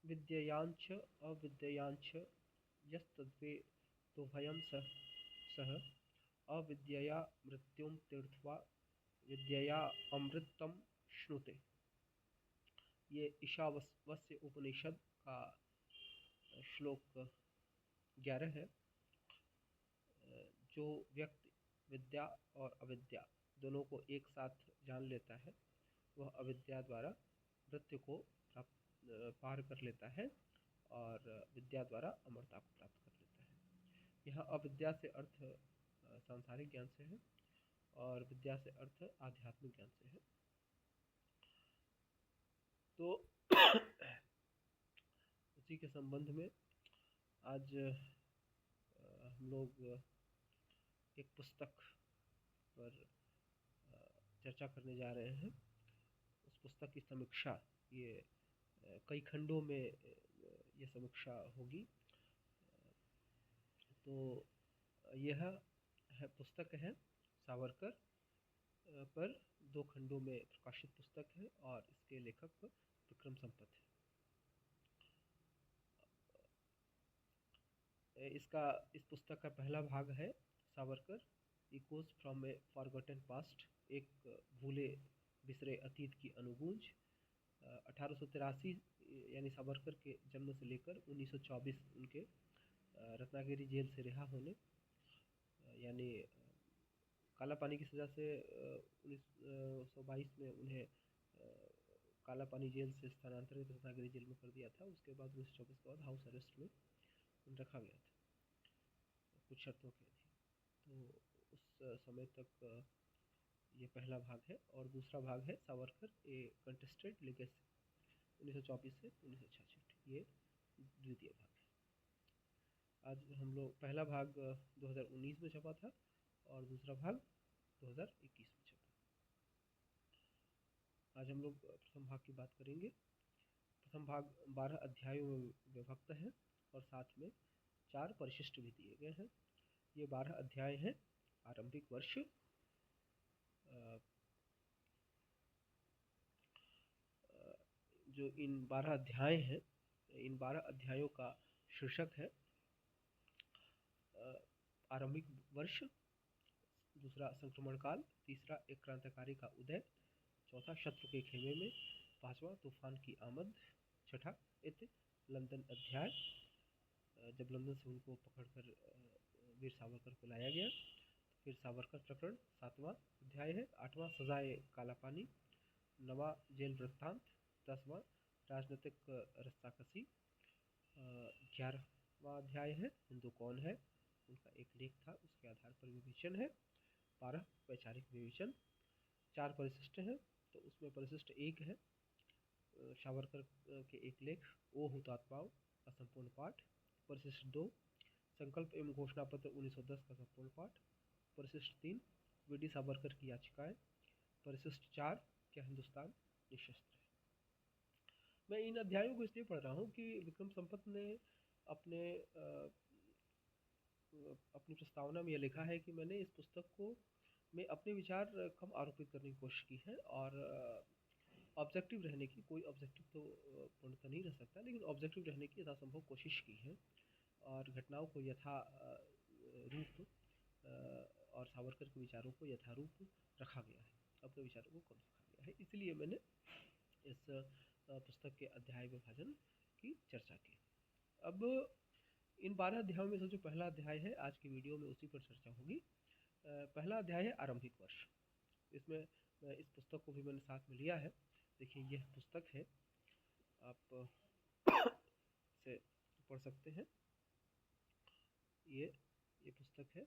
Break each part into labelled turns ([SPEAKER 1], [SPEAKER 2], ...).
[SPEAKER 1] विद्ययाञ्च अविद्ययाञ्च यस्तद्वे तोभयं सः अविद्यया मृत्युं तीर्त्वा विद्यया अमृतं श्नुते। ये ईशावास्य उपनिषद का श्लोक 11 है। जो व्यक्ति विद्या और अविद्या दोनों को एक साथ जान लेता है वह अविद्या द्वारा मृत्यु को पार कर लेता है और विद्या द्वारा अमरता को प्राप्त कर लेता है। यहाँ अविद्या से अर्थ सांसारिक ज्ञान से है और विद्या से अर्थ आध्यात्मिक ज्ञान से है। तो उसी के संबंध में आज हम लोग एक पुस्तक पर चर्चा करने जा रहे हैं। उस पुस्तक की समीक्षा, ये कई खंडों में ये समीक्षा होगी। तो यह पुस्तक है सावरकर पर 2 खंडों में प्रकाशित पुस्तक है और इसके लेखक विक्रम संपत है। इस पुस्तक का पहला भाग है Savarkar echoes from A forgotten past, एक भूले बिसरे अतीत की अनुगूंज। 1883 यानी सावरकर के जन्म से लेकर 1924 उनके रत्नागिरी जेल से रिहा होने, यानी काला पानी की सज़ा से 1922 में उन्हें काला पानी जेल से स्थानांतरित रत्नागिरी जेल में कर दिया था। उसके बाद 1924 के बाद हाउस अरेस्ट में रखा गया था कुछ शर्तों के अधीन। तो उस समय तक ये पहला भाग है और दूसरा भाग है सावरकर ए कंटेस्टेड लेगेसी 1924 से 1966, ये द्वितीय भाग है। आज हम लोग पहला भाग 2019 में छपा था और दूसरा भाग 2021 में छपा। आज हम लोग प्रथम भाग की बात करेंगे। प्रथम भाग 12 अध्यायों में विभक्त है और साथ में 4 परिशिष्ट भी दिए गए हैं। ये 12 अध्याय हैं। आरंभिक वर्ष, जो इन 12 अध्याय हैं, इन 12 अध्यायों का शीर्षक है आरंभिक वर्ष, दूसरा संक्रमण काल, तीसरा एक क्रांतिकारी का उदय, चौथा शत्रु के खेमे में, पांचवा तूफान की आमद, छठा लंदन अध्याय, जब लंदन से उनको पकड़कर वीर सावरकर को लाया गया। फिर सावरकर प्रकरण 7वां अध्याय है। 8वां सजाए काला पानी, 9वां जेल वृत्तांत, 10वां राजनीतिक रस्साकसी, 11वां अध्याय है हिंदू कौन है, उनका एक लेख था उसके आधार पर विवेचन है। 12 वैचारिक विवेचन। 4 परिशिष्ट हैं, तो उसमें परिशिष्ट 1 है सावरकर के एक लेख ओ हुतात्माओं का संपूर्ण पाठ। परिशिष्ट 2 संकल्प एवं घोषणा पत्र 1910 का संपूर्ण पाठ। परिशिष्ट 3 वीडी सावरकर की याचिकाएं। परिशिष्ट 4 क्या हिंदुस्तान निशस्त्र है। मैं इन अध्यायों को इसलिए पढ़ रहा हूँ कि विक्रम संपत ने अपनी प्रस्तावना में यह लिखा है कि मैंने इस पुस्तक को में अपने विचार कम आरोपित करने की कोशिश की है और ऑब्जेक्टिव रहने की, कोई ऑब्जेक्टिव तो पूर्णतः नहीं रह सकता, लेकिन ऑब्जेक्टिव रहने की यथासंभव कोशिश की है और घटनाओं को यथा रूप और सावरकर के विचारों को यथारूप रखा गया है, अपने विचारों को कम रखा गया है। इसलिए मैंने इस पुस्तक के अध्याय विभाजन की चर्चा की। अब इन 12 अध्यायों में से जो पहला अध्याय है आज की वीडियो में उसी पर चर्चा होगी। पहला अध्याय है आरंभिक वर्ष। इसमें इस पुस्तक को भी मैंने साथ में लिया है। देखिए यह पुस्तक है, आप इसे पढ़ सकते हैं। ये पुस्तक है,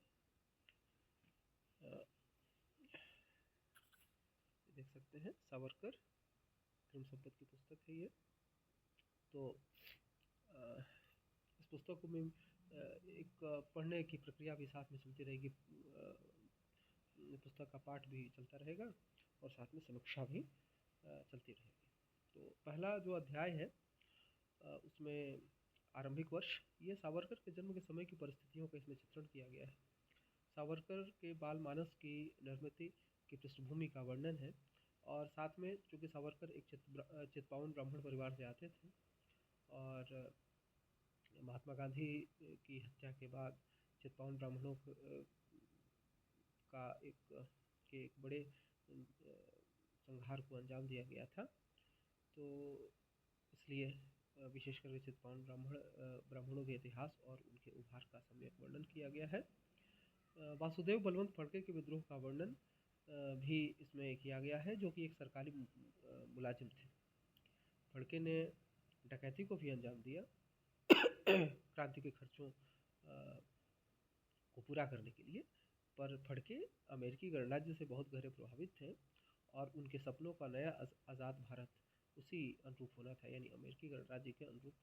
[SPEAKER 1] देख सकते हैं, सावरकर विक्रम संपत की पुस्तक है ये। तो इस पुस्तक को में एक पढ़ने की प्रक्रिया भी साथ में चलती रहेगी, पुस्तक का पाठ भी चलता रहेगा और साथ में समीक्षा भी चलती रहेगी। तो पहला जो अध्याय है उसमें आरंभिक वर्ष, ये सावरकर के जन्म के समय की परिस्थितियों का इसमें चित्रण किया गया है। सावरकर के बाल मानस की निर्मिति की पृष्ठभूमि का वर्णन है और साथ में चूँकि सावरकर एक चित्पावन ब्राह्मण परिवार से आते थे और महात्मा गांधी की हत्या के बाद चित्पावन ब्राह्मणों का एक बड़े संहार को अंजाम दिया गया था। तो इसलिए विशेष करके चित्पावन ब्राह्मणों के इतिहास और उनके उभार का सम्यक वर्णन किया गया है। वासुदेव बलवंत फड़के के विद्रोह का वर्णन भी इसमें किया गया है, जो कि एक सरकारी मुलाजिम थे। फड़के ने डकैती को भी अंजाम दिया क्रांति के खर्चों को पूरा करने के लिए, पर फड़के अमेरिकी गणराज्य से बहुत गहरे प्रभावित थे और उनके सपनों का नया आज़ाद भारत उसी अनुरूप होना था, यानी अमेरिकी गणराज्य के अनुरूप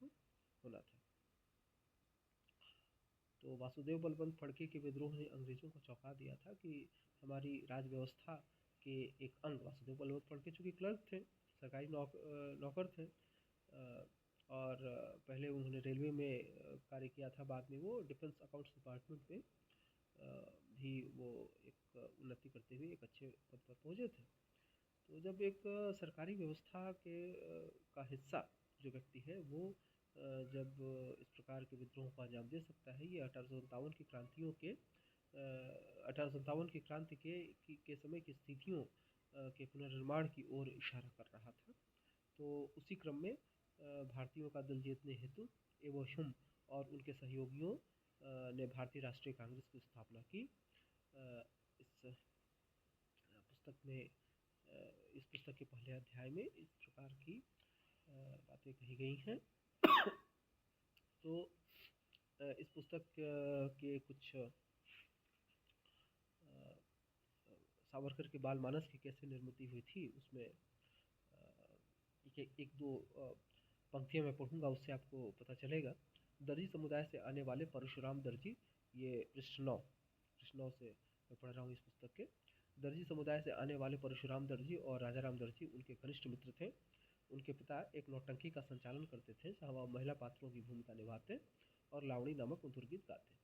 [SPEAKER 1] होना था। तो वासुदेव बलवंत फड़के के विद्रोह ने अंग्रेजों को चौंका दिया था कि हमारी राज व्यवस्था के एक अंग वासुदेव बलवंत फड़के चूँकि क्लर्क थे, सरकारी नौकर थे, और पहले उन्होंने रेलवे में कार्य किया था, बाद में वो डिफेंस अकाउंट्स डिपार्टमेंट में भी वो एक उन्नति करते हुए एक अच्छे पद पर पहुँचे थे। तो जब एक सरकारी व्यवस्था के का हिस्सा जो व्यक्ति है वो जब इस प्रकार के विद्रोह को अंजाम दे सकता है, ये 1857 की क्रांतियों के 1857 की क्रांति के समय की स्थितियों के पुनर्निर्माण की ओर इशारा कर रहा था। तो उसी क्रम में भारतीयों का दिल जीतने हेतु एवं हुम और उनके सहयोगियों ने भारतीय राष्ट्रीय कांग्रेस की स्थापना की। इस पुस्तक में इस पुस्तक के पहले अध्याय में इस प्रकार की बातें कही गई हैं। तो इस पुस्तक के कुछ सावरकर के बाल मानस की कैसे निर्मित हुई थी, उसमें एक दो पंक्तियाँ मैं पढ़ूंगा, उससे आपको पता चलेगा। दर्जी समुदाय से आने वाले परशुराम दर्जी, ये पृष्ठ 9 से मैं पढ़ रहा हूँ इस पुस्तक के। दर्जी समुदाय से आने वाले परशुराम दर्जी और राजाराम दर्जी उनके घनिष्ठ मित्र थे। उनके पिता एक नौटंकी का संचालन करते थे, जहाँ वह महिला पात्रों की भूमिका निभाते और लावणी नामक मधुर गीत गाते।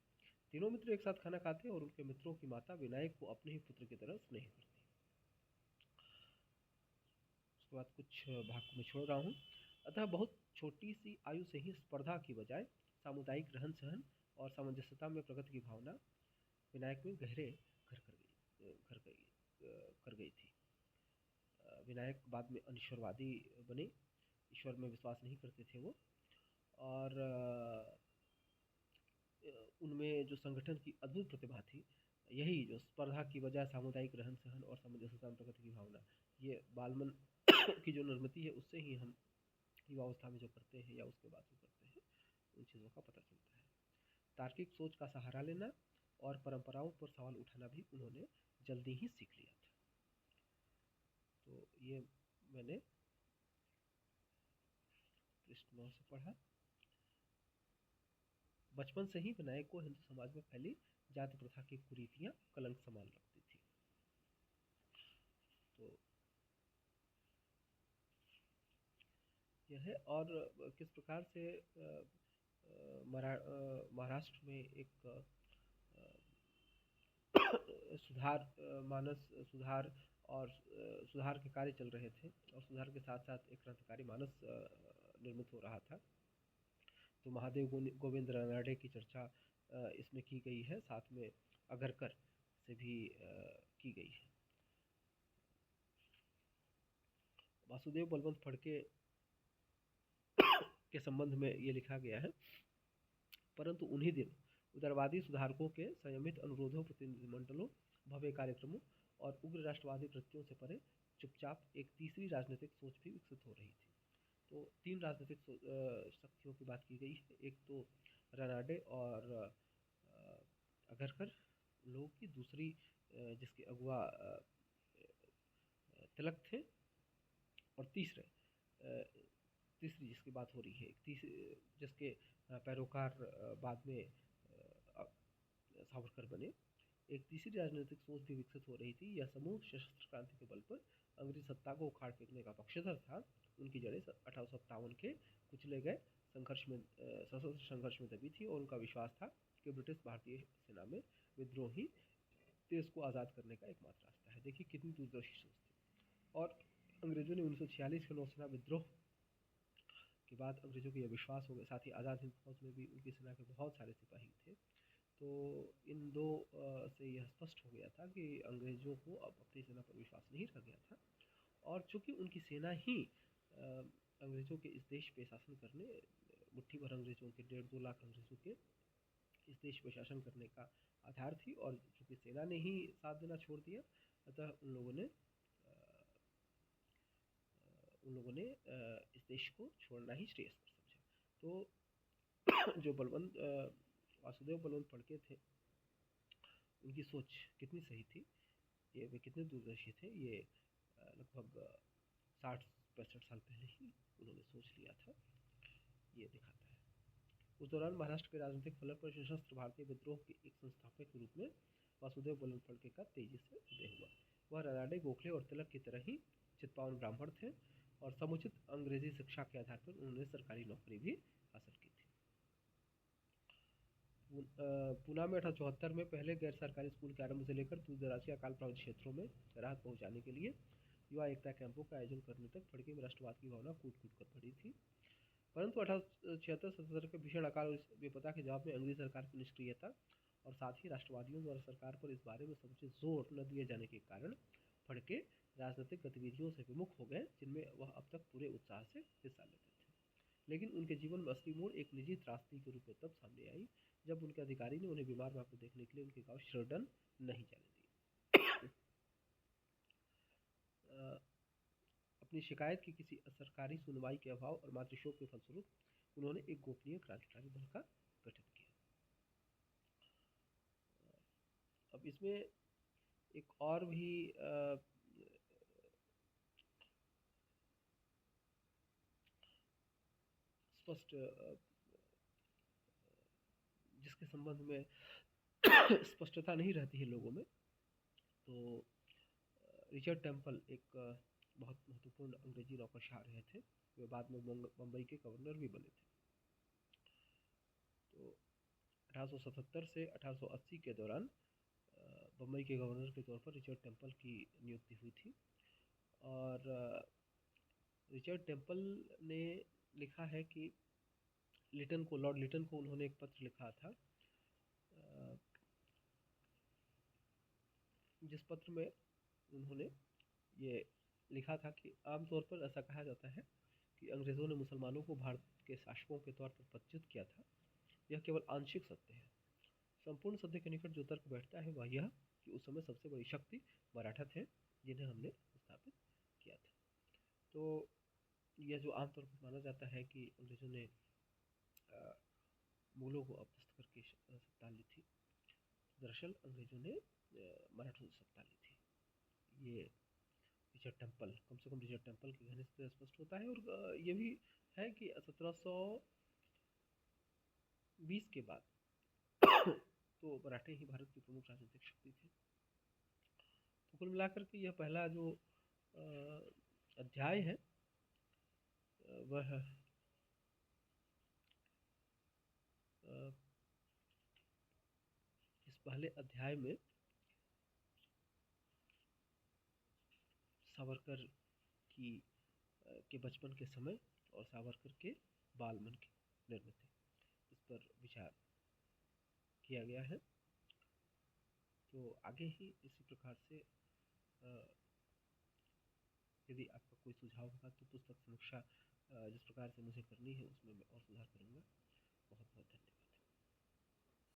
[SPEAKER 1] तीनों मित्र एक साथ खाना खाते और उनके मित्रों की माता विनायक को अपने ही पुत्र की तरह स्नेह करती। उसके बाद कुछ भाग को मैं छोड़ रहा हूँ। अतः बहुत छोटी सी आयु से ही स्पर्धा की बजाय सामुदायिक रहन सहन और सामंजस्यता में प्रगति की भावना विनायक में गहरे कर गई थी। विनायक बाद में अनिश्वरवादी बने, ईश्वर में विश्वास नहीं करते थे वो, और उनमें जो संगठन की अद्भुत प्रतिभा थी, यही जो स्पर्धा की बजाय सामुदायिक रहन सहन और सामंजस्यता में प्रगति की भावना, ये बालमन की जो निर्मित है उससे ही हम युवावस्था में जो करते हैं या उसके बाद जो करते हैं उन चीज़ों का पता चलता है। तार्किक सोच का सहारा लेना और परंपराओं पर सवाल उठाना भी उन्होंने जल्दी ही सीख लिया था। तो ये मैंने पृष्ठ 9 से पढ़ा। बचपन से ही विनायक को हिंदू समाज में फैली जाति प्रथा की कुरीतियां कलंक समान लगती थी। तो यह है। और किस प्रकार से महाराष्ट्र में एक सुधार और सुधार के कार्य चल रहे थे, और सुधार के साथ साथ एक क्रांतिकारी मानस निर्मित हो रहा था। तो महादेव गोविंद रानडे की चर्चा इसमें की गई है, साथ में अगरकर से भी की गई है। वासुदेव बलवंत फड़के के संबंध में ये लिखा गया है, परंतु उन्हीं दिन उदारवादी सुधारकों के संयमित अनुरोधों, प्रतिनिधिमंडलों, भव्य कार्यक्रमों और उग्र राष्ट्रवादी कृत्यों से परे चुपचाप एक तीसरी राजनीतिक सोच भी विकसित हो रही थी। तो तीन राजनीतिक शक्तियों की बात की गई है। एक तो रानाडे और अगरकर लोगों की, दूसरी जिसके अगुआ तिलक थे, और तीसरी जिसकी बात हो रही है, जिसके पैरोकार बाद में सावरकर बने। एक तीसरी राजनीतिक सोच भी विकसित हो रही थी। यह समूह सशस्त्र क्रांति के बल पर अंग्रेज सत्ता को उखाड़ फेंकने का पक्षधर था। उनकी जड़ें 1857 के कुचले गए सशस्त्र संघर्ष में दबी थी, और उनका विश्वास था कि ब्रिटिश भारतीय सेना में विद्रोह ही देश को आज़ाद करने का एकमात्र रास्ता है। देखिए कितनी दूरदर्शी सोच थी। और अंग्रेजों ने 1946 के नौसेना विद्रोह के बाद अंग्रेज़ों को यह विश्वास हो गया, साथ ही आज़ाद हिंद फौज में भी उनकी सेना के बहुत सारे सिपाही थे। तो इन दो से यह स्पष्ट हो गया था कि अंग्रेज़ों को अब अपनी सेना पर विश्वास नहीं रह गया था, और चूँकि उनकी सेना ही अंग्रेज़ों के इस देश पे शासन करने, मुट्ठी भर अंग्रेज़ों के 1.5-2 लाख अंग्रेज़ों के इस देश पे शासन करने का आधार थी, और चूँकि सेना ने ही साथ देना छोड़ दिया, अतः उन लोगों ने इस देश को छोड़ना ही श्रेयस्कर समझा। तो जो वासुदेव बलवंत फड़के थे, उनकी सोच कितनी सही थी, ये वे कितने दूरदर्शी थे, ये लगभग 60-65 साल पहले ही उन्होंने सोच लिया था, ये दिखाता है। उस दौरान महाराष्ट्र के राजनीतिक फलक पर सशस्त्र भारतीय विद्रोह के एक संस्थापक के रूप में वासुदेव बलवंत फड़के का तेजी से उदय हुआ। वह रानाडे, गोखले और तिलक की तरह ही चित्पावन ब्राह्मण थे, और समुचित अंग्रेजी शिक्षा के आधार पर उन्होंने सरकारी नौकरी भी हासिल की थी। पूना में 1874 में पहले गैर सरकारी स्कूल के आरंभ से लेकर दूरदराज के अकाल प्रभावित क्षेत्रों में राहत पहुंचाने के लिए युवा एकता कैंपों का आयोजन करने तक फड़के में राष्ट्रवाद की भावना कूट कूट कर पड़ी थी। परंतु 1876-77 के भीषण अकाल विपदा के जवाब में अंग्रेजी सरकार की निष्क्रियता और साथ ही राष्ट्रवादियों द्वारा सरकार पर इस बारे में समुचित जोर न दिए जाने के कारण फड़के राजनीतिक गतिविधियों से विमुख हो गए, जिनमें वह अब तक पूरे उत्साह से हिस्सा लेते थे। लेकिन उनके जीवन में असली मोड़ एक निजी त्रासदी के रूप में तब सामने आई, जब उनके अधिकारी ने उन्हें बीमार मां को देखने के लिए उनके गांव श्रडन नहीं जाने दिए। अपनी शिकायत की किसी सरकारी सुनवाई के अभाव और मातृशोक के फलस्वरूप उन्होंने एक गोपनीय क्रांतिकारी दल का गठन किया। अब इसमें एक और भी स्पष्ट जिसके संबंध में स्पष्टता नहीं रहती है लोगों में, तो रिचर्ड टेम्पल एक बहुत महत्वपूर्ण अंग्रेजी नौकरशाह रहे थे। वे बाद में बम्बई के गवर्नर भी बने थे। तो 1877 से 1880 के दौरान बम्बई के गवर्नर के तौर पर रिचर्ड टेम्पल की नियुक्ति हुई थी, और रिचर्ड टेम्पल ने लिखा है कि लॉर्ड लिटन को उन्होंने एक पत्र लिखा था, जिस पत्र में उन्होंने ये लिखा था कि आमतौर पर ऐसा कहा जाता है कि अंग्रेज़ों ने मुसलमानों को भारत के शासकों के तौर पर पदच्युत किया था। यह केवल आंशिक सत्य है। संपूर्ण सत्य के निकट जो तर्क बैठता है वह यह कि उस समय सबसे बड़ी शक्ति मराठा थे, जिन्हें हमने स्थापित किया था। तो यह जो आमतौर पर माना जाता है कि अंग्रेज़ों ने मुगलों को अपदस्थ करके सत्ता ली थी, दरअसल अंग्रेज़ों ने मराठों से सत्ता ली थी। ये रिचर्ड टेम्पल, कम से कम रिचर्ड टेम्पल के कहने से स्पष्ट होता है। और ये भी है कि 1720 के बाद तो मराठे ही भारत की प्रमुख राजनीतिक शक्ति थे। तो कुल मिलाकर के यह पहला जो अध्याय है वह इस पहले अध्याय में सावरकर के बचपन के समय और सावरकर के बालमन की निर्मित इस पर विचार किया गया है। तो आगे ही इसी प्रकार से यदि आपका कोई सुझाव होगा तो पुस्तक समीक्षा जिस प्रकार से मुझे करनी है उसमें मैं और